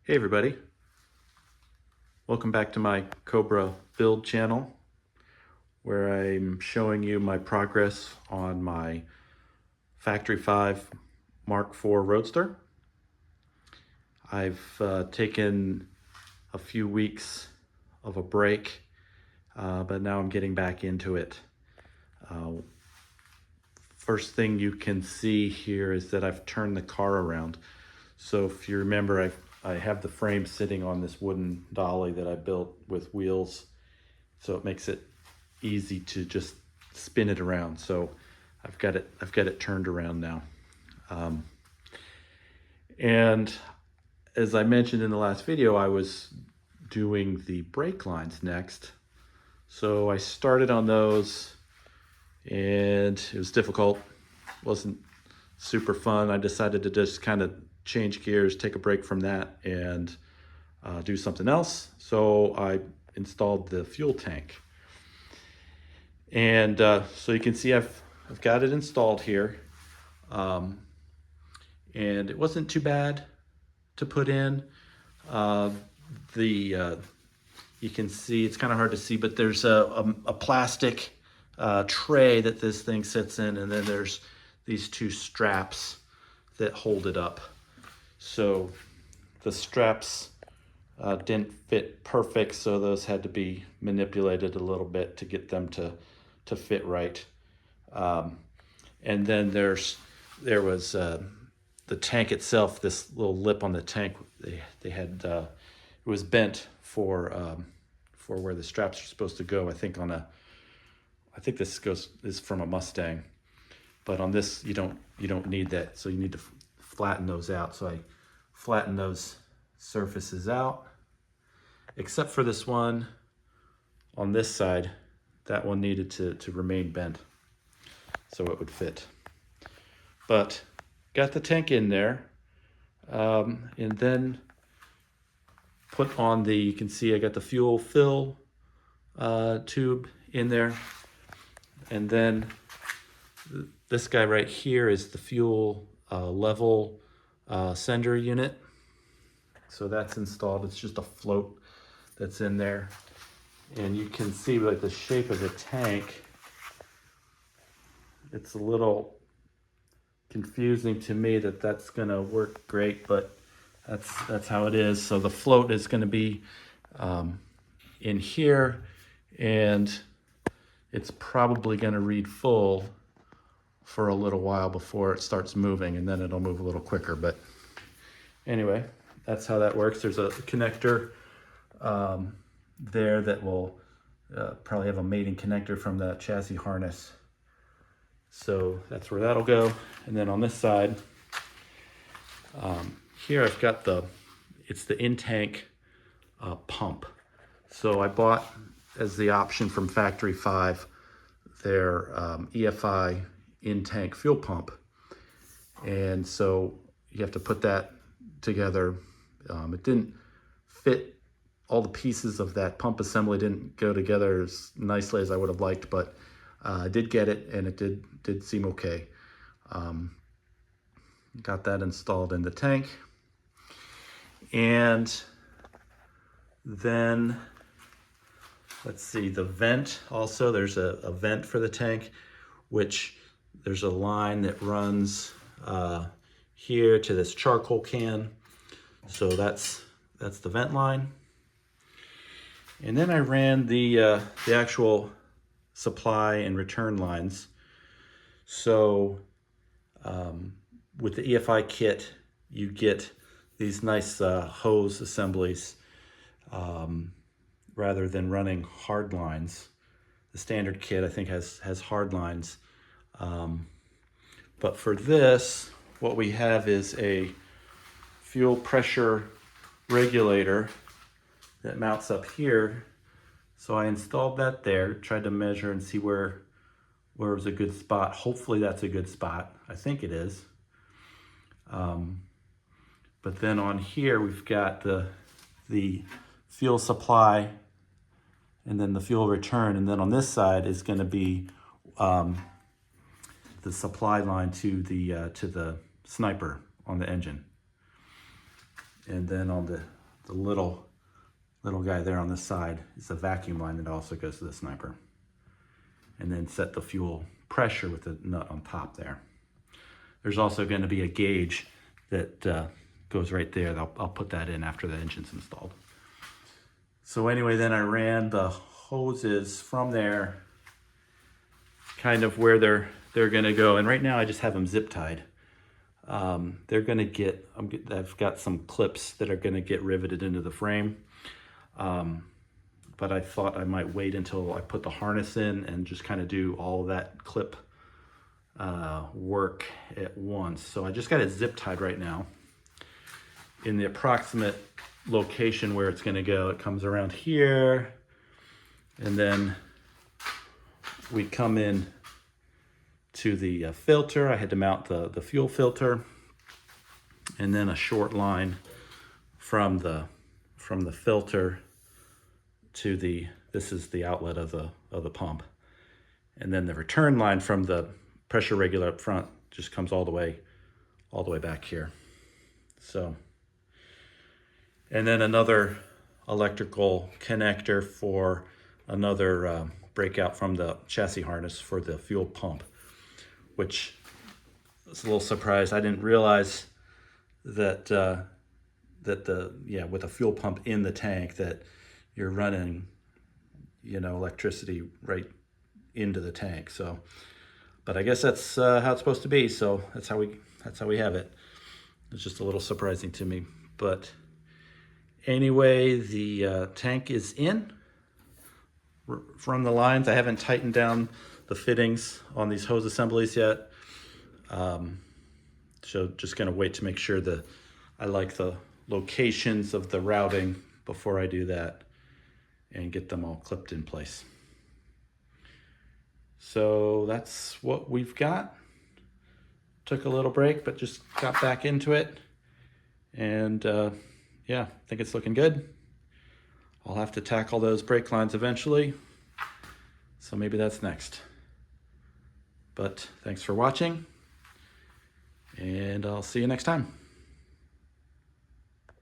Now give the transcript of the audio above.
Hey everybody, welcome back to my Cobra build channel where I'm showing you my progress on my Factory 5 Mark IV Roadster. I've taken a few weeks of a break, but now I'm getting back into it. First thing you can see here is that I've turned the car around. So if you remember, I have the frame sitting on this wooden dolly that I built with wheels, so it makes it easy to just spin it around. So I've got it turned around now. And as I mentioned in the last video, I was doing the brake lines next. So I started on those and it was difficult. Wasn't super fun. I decided to just kind of change gears, take a break from that, and do something else. So I installed the fuel tank. And so you can see I've got it installed here. And it wasn't too bad to put in. You can see, it's kind of hard to see, but there's a plastic tray that this thing sits in, and then there's these two straps that hold it up. So the straps didn't fit perfect, so those had to be manipulated a little bit to get them to fit right. And then there was the tank itself, this little lip on the tank. They had it was bent for where the straps are supposed to go. I think this is from a Mustang, but on this you don't need that. So you need to flatten those out. So I flatten those surfaces out, except for this one on this side. That one needed to remain bent so it would fit. But got the tank in there, and then put on you can see I got the fuel fill tube in there. And then this guy right here is the fuel level sender unit. So that's installed. It's just a float that's in there. And you can see like the shape of the tank. It's a little confusing to me that that's gonna work great, but that's how it is. So the float is gonna be in here, and it's probably gonna read full for a little while before it starts moving, and then it'll move a little quicker. But anyway, that's how that works. There's a connector there that will probably have a mating connector from the chassis harness. So that's where that'll go. And then on this side, here I've got it's the in-tank pump. So I bought as the option from Factory 5 their EFI in-tank fuel pump. And so you have to put that together. It didn't fit, all the pieces of that pump assembly didn't go together as nicely as I would have liked, but I did get it, and it did seem okay. Got that installed in the tank. And then, let's see, the vent also, there's a vent for the tank, which there's a line that runs here to this charcoal can. So that's the vent line. And then I ran the actual supply and return lines. So with the EFI kit, you get these nice hose assemblies rather than running hard lines. The standard kit, I think, has hard lines. But for this, what we have is a fuel pressure regulator that mounts up here. So I installed that there, tried to measure and see where was a good spot. Hopefully that's a good spot. I think it is. But then on here, we've got the fuel supply and then the fuel return. And then on this side is gonna be the supply line to the sniper on the engine. And then on the little guy there on the side is a vacuum line that also goes to the sniper. And then set the fuel pressure with the nut on top there. There's also going to be a gauge that goes right there. I'll put that in after the engine's installed. So anyway, then I ran the hoses from there, kind of where they're going to go. And right now I just have them zip tied. They're going to get, I've got some clips that are going to get riveted into the frame. But I thought I might wait until I put the harness in and just kind of do all of that clip work at once. So I just got it zip tied right now in the approximate location where it's going to go. It comes around here, and then we come in to the filter. I had to mount the fuel filter, and then a short line from the filter to this is the outlet of the pump, and then the return line from the pressure regulator up front just comes all the way back here. So, and then another electrical connector for another breakout from the chassis harness for the fuel pump, which is a little surprised. I didn't realize that with a fuel pump in the tank that you're running, electricity right into the tank. So, but I guess that's how it's supposed to be. So that's how we have it. It's just a little surprising to me. But anyway, the tank is in from the lines. I haven't tightened down the fittings on these hose assemblies yet. So just gonna wait to make sure that I like the locations of the routing before I do that and get them all clipped in place. So that's what we've got. Took a little break, but just got back into it. And yeah, I think it's looking good. I'll have to tackle those brake lines eventually. So maybe that's next. But thanks for watching, and I'll see you next time.